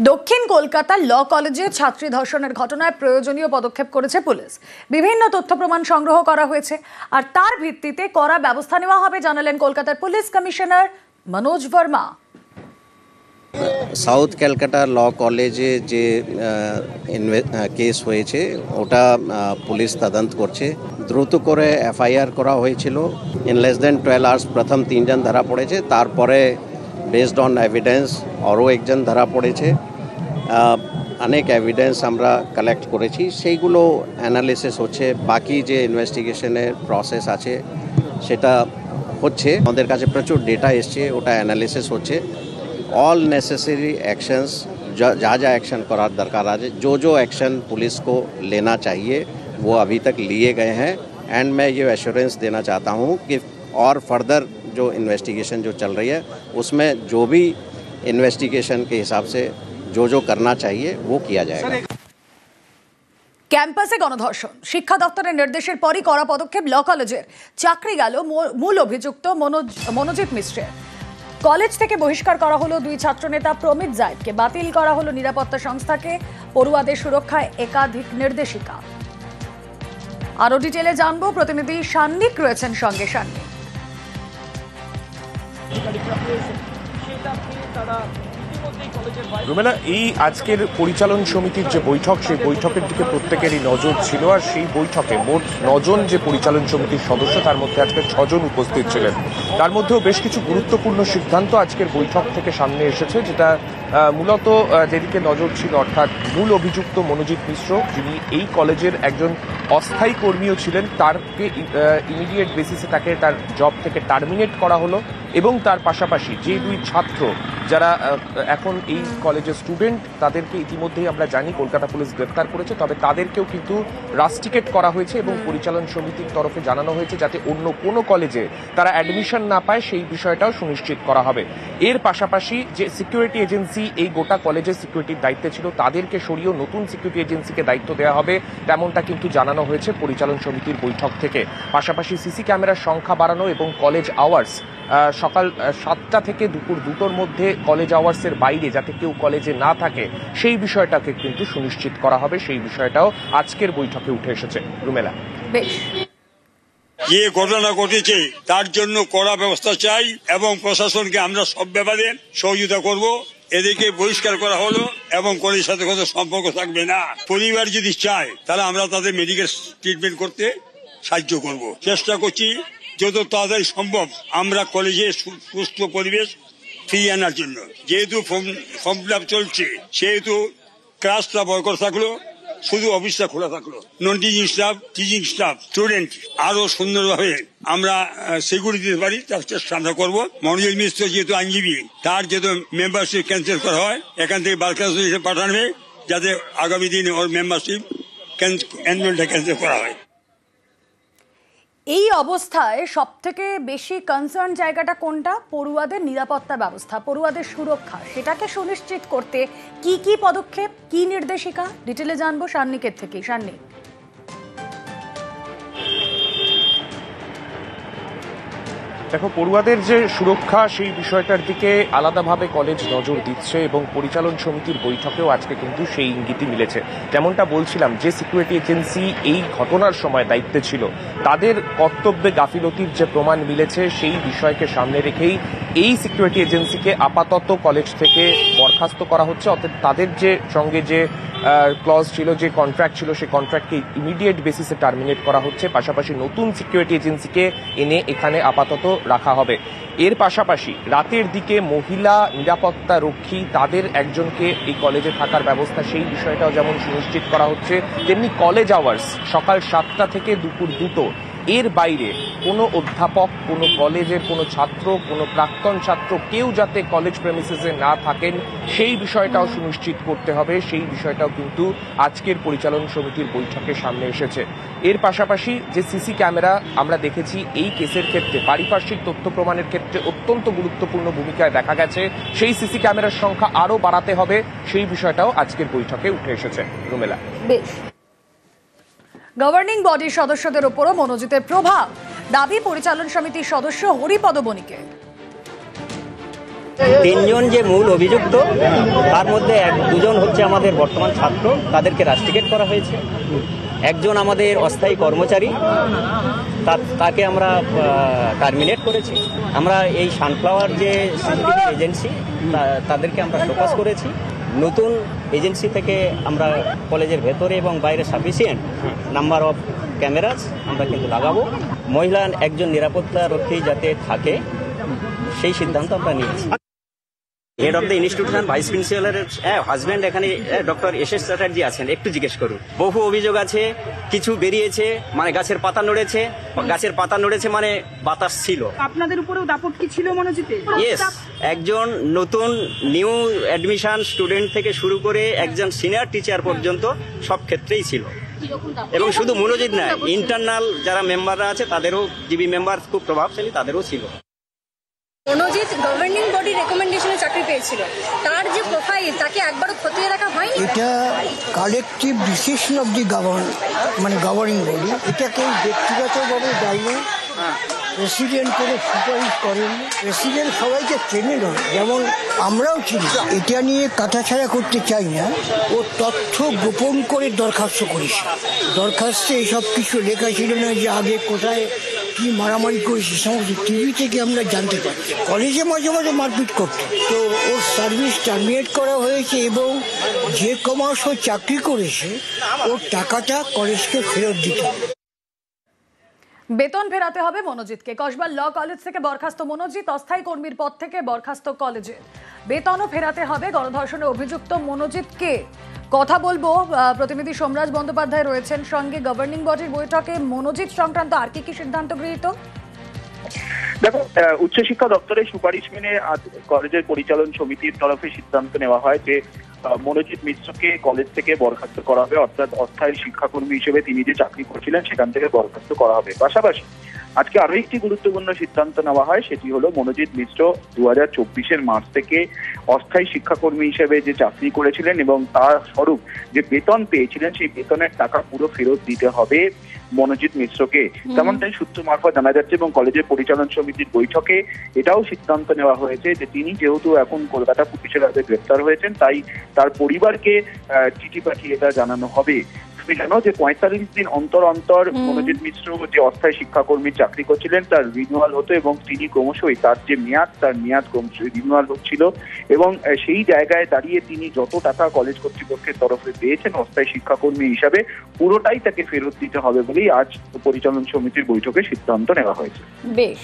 দক্ষিণ কলকাতার ল কলেজে ছাত্রী ধর্ষণের ঘটনায় প্রয়োজনীয় পদক্ষেপ করেছে পুলিশ। বিভিন্ন তথ্য প্রমাণ সংগ্রহ করা হয়েছে আর তার ভিত্তিতে কড়া ব্যবস্থা নেওয়া হবে জানালেন কলকাতার police commissioner Manoj Verma. South Calcutta law কলেজে যে কেস হয়েছে ওটা পুলিশ তদন্ত করছে। দ্রুত করে এফআইআর করা হয়েছিল। ইন লেস দেন 12 আওয়ার্স প্রথম 3 জন ধরা পড়েছে, তারপরে বেসড অন এভিডেন্স আরও একজন ধরা পড়েছে। অনেক এভিডেন্স আমরা কালেক্ট করেছি, সেইগুলো অ্যানালিসিস হচ্ছে। বাকি যে ইনভেস্টিগেশনের প্রসেস আছে সেটা হচ্ছে। আমাদের কাছে প্রচুর ডেটা এসছে, ওটা অ্যানালিসিস হচ্ছে। ऑल नेसेसरी एक्शंस जहाँ एक्शन करार दरकार है, जो एक्शन पुलिस को लेना चाहिए वो अभी तक लिए गए हैं। एंड मैं ये एश्योरेंस देना चाहता हूँ कि और फर्दर जो इन्वेस्टिगेशन जो चल रही है उसमें जो भी इन्वेस्टिगेशन के हिसाब से जो करना चाहिए वो किया जाएगा। ক্যাম্পাসে গণধর্ষণ, শিক্ষা দপ্তরের নির্দেশের পরই কড়া পদক্ষেপ ল কলেজের। চাকরি গেল মূল অভিযুক্ত মনোজিৎ মিশ্রের। কলেজ থেকে বহিষ্কার করা হলো দুই ছাত্রনেতা প্রমিত জায়েদকে, বাতিল করা হলো নিরাপত্তা সংস্থাকে, পড়ুয়াদের সুরক্ষায় একাধিক নির্দেশিকা। আরো ডিটেলে জানবো, প্রতিনিধি সান্নিক রয়েছেন সঙ্গে। সান্নিক, রুমেলা, এই আজকের পরিচালন সমিতির যে বৈঠক, সেই বৈঠকের দিকে প্রত্যেকেরই নজর ছিল। আর সেই বৈঠকে মোট 9 জন যে পরিচালন সমিতির সদস্য, তার মধ্যে আজকে 6 জন উপস্থিত ছিলেন। তার মধ্যেও বেশ কিছু গুরুত্বপূর্ণ সিদ্ধান্ত আজকের বৈঠক থেকে সামনে এসেছে, যেটা মূলত যেদিকে নজর ছিল, অর্থাৎ মূল অভিযুক্ত মনোজিৎ মিশ্র, যিনি এই কলেজের একজন অস্থায়ী কর্মীও ছিলেন, তারকে ইমিডিয়েট বেসিসে তাকে তার জব থেকে টার্মিনেট করা হলো। এবং তার পাশাপাশি যে দুই ছাত্র যারা এখন এই কলেজের স্টুডেন্ট, তাদেরকে ইতিমধ্যেই আমরা জানি কলকাতা পুলিশ গ্রেপ্তার করেছে, তবে তাদেরকেও কিন্তু রাস্টিকেট করা হয়েছে এবং পরিচালন সমিতির তরফে জানানো হয়েছে যাতে অন্য কোনো কলেজে তারা অ্যাডমিশন না পায়, সেই বিষয়টাও সুনিশ্চিত করা হবে। এর পাশাপাশি যে সিকিউরিটি এজেন্সি এই গোটা কলেজের সিকিউরিটির দায়িত্বে ছিল, তাদেরকে সরিয়েও নতুন সিকিউরিটি এজেন্সিকে দায়িত্ব দেওয়া হবে, তেমনটা কিন্তু জানানো হয়েছে পরিচালন সমিতির বৈঠক থেকে। পাশাপাশি সিসি ক্যামেরার সংখ্যা বাড়ানো এবং কলেজ আওয়ার্স সকাল 7টা থেকে দুপুর 2টোর মধ্যে কলেজ আওয়ার্সের বাইরে যাতে কেউ কলেজে না থাকে, সেই বিষয়টাকে কিন্তু সুনিশ্চিত করা হবে। সেই বিষয়টাও আজকের বৈঠকে উঠে এসেছে। রুমেলা, বেশ, যে ঘটনা ঘটেছে তার জন্য কড়া ব্যবস্থা চাই এবং প্রশাসনকে আমরা সব ব্যাপারে সহযোগিতা করব। এদেরকে বহিষ্কার করা হলো এবং কলেজের সাথে কোনো সম্পর্ক থাকবে না। পরিবার যদি চায় তাহলে আমরা তাদের মেডিকেল ট্রিটমেন্ট করতে সাহায্য করব। চেষ্টা করছি যত তাড়াতাড়ি সম্ভব আমরা কলেজে সুস্থ পরিবেশ ফিরিয়ে আনার জন্য। যেহেতু ফর্ম ফিল আপ চলছে, সেহেতু ক্লাসটা বয়কট থাকলো, শুধু অফিসটা খোলা থাকলো। Non teaching staff, teaching staff, student আরো সুন্দরভাবে আমরা সিকিউরিটি দিতে পারি তার চেষ্টা আমরা করবো। মনোজিৎ মিশ্র যেহেতু আইনজীবী, তার যেহেতু মেম্বারশিপ ক্যান্সেল করা হয়, এখান থেকে বার্কাস পাঠানো যাতে আগামী দিনে ওর মেম্বারশিপ ক্যান্সেল করা হয়। এই অবস্থায় সব থেকে বেশি কনসার্ন জায়গাটা কোনটা? পড়ুয়াদের নিরাপত্তা ব্যবস্থা, পড়ুয়াদের সুরক্ষা, সেটাকে সুনিশ্চিত করতে কি কি পদক্ষেপ, কি নির্দেশিকা, ডিটেলে জানবো সান্নিকের থেকে। সান্নিক, দেখো, পড়ুয়াদের যে সুরক্ষা, সেই বিষয়টার দিকে আলাদাভাবে কলেজ নজর দিচ্ছে এবং পরিচালন সমিতির বৈঠকেও আজকে কিন্তু সেই ইঙ্গিতই মিলেছে। যেমনটা বলছিলাম, যে সিকিউরিটি এজেন্সি এই ঘটনার সময় দায়িত্বে ছিল, তাদের কর্তব্যে গাফিলতির যে প্রমাণ মিলেছে, সেই বিষয়কে সামনে রেখেই এই সিকিউরিটি এজেন্সিকে আপাতত কলেজ থেকে বরখাস্ত করা হচ্ছে। অর্থাৎ তাদের যে সঙ্গে যে ক্লজ ছিল, যে কন্ট্রাক্ট ছিল, সেই কন্ট্রাক্টকে ইমিডিয়েট বেসিসে টার্মিনেট করা হচ্ছে। পাশাপাশি নতুন সিকিউরিটি এজেন্সিকে এনে এখানে আপাতত রাখা হবে। এর পাশাপাশি রাতের দিকে মহিলা নিরাপত্তা রক্ষী, তাদের একজনকে এই কলেজে থাকার ব্যবস্থা, সেই বিষয়টাও যেমন সুনিশ্চিত করা হচ্ছে, তেমনি কলেজ আওয়ার্স সকাল 7টা থেকে দুপুর 2টো, এর বাইরে কোনো অধ্যাপক, কোনো কলেজের কোনো ছাত্র, কোনো প্রাক্তন ছাত্র কেউ যাতে কলেজ প্রেমিসেসে না থাকেন, সেই বিষয়টাও সুনিশ্চিত করতে হবে। সেই বিষয়টাও কিন্তু আজকের পরিচালন সমিতির বৈঠকে সামনে এসেছে। এর পাশাপাশি যে সিসি ক্যামেরা আমরা দেখেছি, এই কেসের ক্ষেত্রে পারিপার্শ্বিক তথ্য প্রমাণের ক্ষেত্রে অত্যন্ত গুরুত্বপূর্ণ ভূমিকায় দেখা গেছে। সেই সিসি ক্যামেরার সংখ্যা আরও বাড়াতে হবে, সেই বিষয়টাও আজকের বৈঠকে উঠে এসেছে। রুমেলা, বেশ, গভর্নিং বডির সদস্যদের উপরও মনোজিতের প্রভাব, দাবি পরিচালন সমিতির সদস্য হরিপদ বণিকের। তিনজন যে মূল অভিযুক্ত তার মধ্যে দুজন হচ্ছে আমাদের বর্তমান ছাত্র, তাদেরকে রাস্টিকেট করা হয়েছে। একজন আমাদের অস্থায়ী কর্মচারী, তাকে আমরা টার্মিনেট করেছি। আমরা এই সানফ্লাওয়ার যে সিসিটিভি এজেন্সি তাদেরকে আমরা ফোকাস করেছি। নতুন এজেন্সি থেকে আমরা কলেজের ভেতরে এবং বাইরে সাফিসিয়েন্ট নাম্বার অফ ক্যামেরাস আমরা কিন্তু লাগাবো। মহিলা একজন নিরাপত্তা রক্ষী যাতে থাকে সেই সিদ্ধান্ত আমরা নিয়েছি। Head of the institution vice প্রিন্সিপালের হাজব্যান্ড এখানে ডক্টর এস.এস. চ্যাটার্জি আছেন, একটু জিজ্ঞেস করুন। বহু অভিযোগ আছে, কিছু বেরিয়েছে, মানে গাছের পাতা নড়েছে মানে বাতাস ছিল। আপনাদের উপরেও দাপট কি ছিল মনোজিতে? ইয়েস, একজন নতুন নিউ অ্যাডমিশন স্টুডেন্ট থেকে শুরু করে একজন সিনিয়র টিচার পর্যন্ত সব ক্ষেত্রেই ছিল। এবং শুধু মনোজিৎ নয়, ইন্টারনাল যারা মেম্বাররা আছে তাদেরও, জিবি মেম্বার খুব প্রভাবশালী, তাদেরও ছিল। মনোজিৎ গভর্নিং বডি রেকমেন্ডেশনে চাকরি পেয়েছিল, তার যে প্রোফাইল তাকে একবারও খতিয়ে রাখা হয়নি। এটা collective decision of the governing body. এটাকে ব্যক্তিগতভাবে দায়ী নয়। প্রেসিডেন্ট করে সুপারিশ করেন, প্রেসিডেন্ট সবাইকে ট্রেনে নয়, যেমন আমরাও চিনি। এটা নিয়ে কাটাছাড়া করতে চাই না। ও তথ্য গোপন করে দরখাস্ত করেছে। দরখাস্তে এসব কিছু লেখা ছিল না যে আগে কোথায় কি মারামারি করেছে, সমস্ত টিভি থেকে আমরা জানতে পারছি। কলেজে মাঝে মাঝে মারপিট করতো, তো ওর সার্ভিস টার্মিনেট করা হয়েছে এবং যে কমাস ও চাকরি করেছে ওর টাকাটা কলেজকে ফেরত দিতে হবে। বেতন ফেরাতে হবে মনোজিৎকে। কসবার ল কলেজ থেকে বরখাস্ত মনোজিৎ, অস্থায়ী কর্মীর পদ থেকে বরখাস্ত কলেজে। বেতনও ফেরাতে হবে গণধর্ষণে অভিযুক্ত মনোজিৎকে। কথা বলবো, প্রতিনিধি সোমরাজ বন্দ্যোপাধ্যায় রয়েছেন সঙ্গে। গভর্নিং বডির বৈঠকে মনোজিৎ সংক্রান্ত আর কি সিদ্ধান্ত গৃহীত? দেখো, উচ্চশিক্ষা দপ্তরের সুপারিশ মেনে আজ কলেজের পরিচালন সমিতির তরফে সিদ্ধান্ত নেওয়া হয় যে মনোজিৎ মিশ্রকে কলেজ থেকে বরখাস্ত করা হবে, অর্থাৎ অস্থায়ী শিক্ষাকর্মী হিসেবে তিনি যে চাকরি করছিলেন সেখান থেকে বরখাস্ত করা হবে। পাশাপাশি আজকে আরো একটি গুরুত্বপূর্ণ সিদ্ধান্ত নেওয়া হয়, সেটি হলো মনোজিৎ মিশ্র 2024 মার্চ থেকে অস্থায়ী শিক্ষাকর্মী হিসেবে যে চাকরি করেছিলেন এবং তার স্বরূপ যে বেতন পেয়েছিলেন সেই বেতনের টাকা পুরো ফেরত দিতে হবে মনোজিৎ মিশ্রকে। তেমনটাই সূত্র মারফত জানা যাচ্ছে এবং কলেজের পরিচালন সমিতির বৈঠকে এটাও সিদ্ধান্ত নেওয়া হয়েছে যে তিনি যেহেতু এখন কলকাতা পুলিশের হাতে গ্রেফতার হয়েছেন, তাই তার পরিবারকে চিঠি পাঠিয়ে এটা জানানো হবে। তুমি জানো যে 45 দিন অন্তর অন্তর মনোজিৎ মিশ্র যে অস্থায়ী শিক্ষাকর্মীর চাকরি করছিলেন তার রিনিউয়াল হতো এবং তিনি ক্রমশই তার যে মেয়াদ ক্রমশই রিনিউয়াল হচ্ছিল এবং সেই জায়গায় দাঁড়িয়ে তিনি যত টাকা কলেজ কর্তৃপক্ষের তরফে পেয়েছেন অস্থায়ী শিক্ষাকর্মী হিসাবে পুরোটাই তাকে ফেরত দিতে হবে বলেই আজ পরিচালন সমিতির বৈঠকে সিদ্ধান্ত নেওয়া হয়েছে। বেশ।